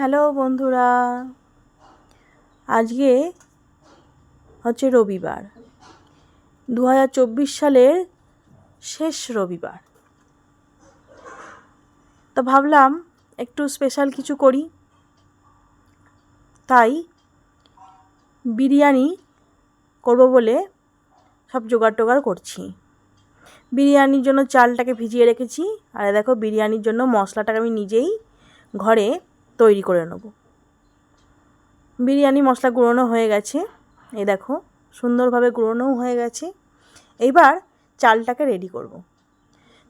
Hello বন্ধুরা, আজকে হচ্ছে রবিবার, 2024 সালের শেষ রবিবার। তো ভাবলাম একটু স্পেশাল কিছু করি, তাই বিরিয়ানি করব বলে সব জোগাড় টোগাড় করছি। বিরিয়ানির জন্য চালটাকে ভিজিয়ে রেখেছি, আর দেখো বিরিয়ানির জন্য মশলাটাকে আমি নিজেই ঘরে তৈরি করে নেব। বিরিয়ানি মশলা গুঁড়োনো হয়ে গেছে, এই দেখো সুন্দরভাবে গুঁড়োনোও হয়ে গেছে। এইবার চালটাকে রেডি করব।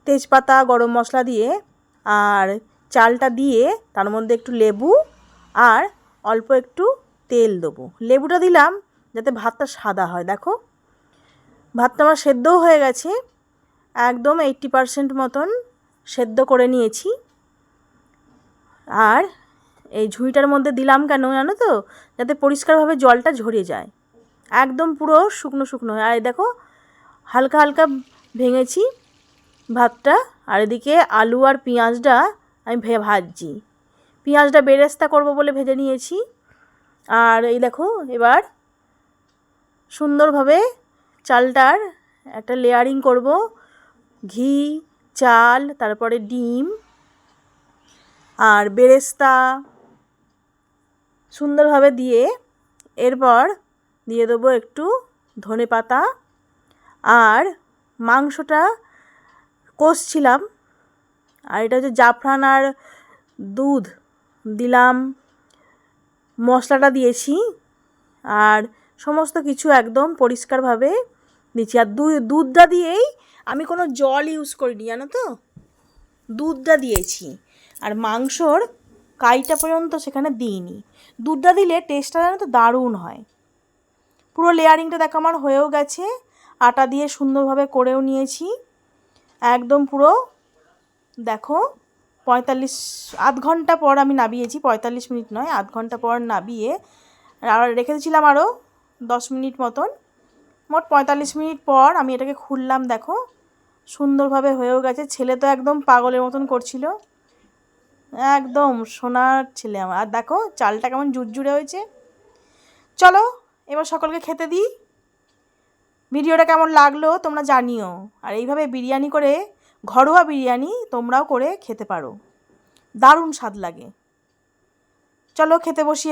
তেজপাতা, গরম মশলা দিয়ে আর চালটা দিয়ে তার মধ্যে একটু লেবু আর অল্প একটু তেল দেবো। লেবুটা দিলাম যাতে ভাতটা সাদা হয়। দেখো ভাতটা আমার সেদ্ধও হয়ে গেছে, একদম 80% মতন সেদ্ধ করে নিয়েছি। আর এই ঝুড়িটার মধ্যে দিলাম কেন জানো তো, যাতে পরিষ্কারভাবে জলটা ঝরে যায়, একদম পুরো শুকনো শুকনো হয়। আর দেখো হালকা হালকা ভেঙেছি ভাতটা। আর এদিকে আলু আর পেঁয়াজটা আমি ভাজছি। পেঁয়াজটা বেরেস্তা করব বলে ভেজে নিয়েছি। আর এই দেখো এবার সুন্দরভাবে চালটার একটা লেয়ারিং করব, ঘি, চাল, তারপরে ডিম আর বেরেস্তা সুন্দরভাবে দিয়ে এরপর দিয়ে দেবো একটু ধনেপাতা। আর মাংসটা কষছিলাম, আর এটা হচ্ছে জাফরান আর দুধ দিলাম, মশলাটা দিয়েছি আর সমস্ত কিছু একদম পরিষ্কারভাবে দিচ্ছি। আর দুধটা দিয়েই, আমি কোনো জল ইউজ করিনি জানো তো, দুধটা দিয়েছি। আর মাংসর কাইটা পর্যন্ত সেখানে দিইনি। দুধটা দিলে টেস্টটা জানো তো দারুণ হয়। পুরো লেয়ারিংটা দেখো আমার হয়েও গেছে, আটা দিয়ে সুন্দরভাবে করেও নিয়েছি একদম পুরো। দেখো আধ ঘন্টা পর আমি নাবিয়েছি, 45 মিনিট নয়, আধ ঘন্টা পর নাবিয়ে আর রেখে দিয়েছিলাম আরও 10 মিনিট মতন। মোট 45 মিনিট পর আমি এটাকে খুললাম। দেখো সুন্দরভাবে হয়েও গেছে। ছেলে তো একদম পাগলের মতন করছিল, একদম সোনার ছেলে আমার। আর দেখো চালটা কেমন জুড়জুড়ে হয়েছে। চলো এবার সকলকে খেতে দিই। ভিডিওটা কেমন লাগলো তোমরা জানিও। আর এইভাবে বিরিয়ানি করে, ঘরোয়া বিরিয়ানি তোমরাও করে খেতে পারো, দারুণ স্বাদ লাগে। চলো খেতে বসিয়ে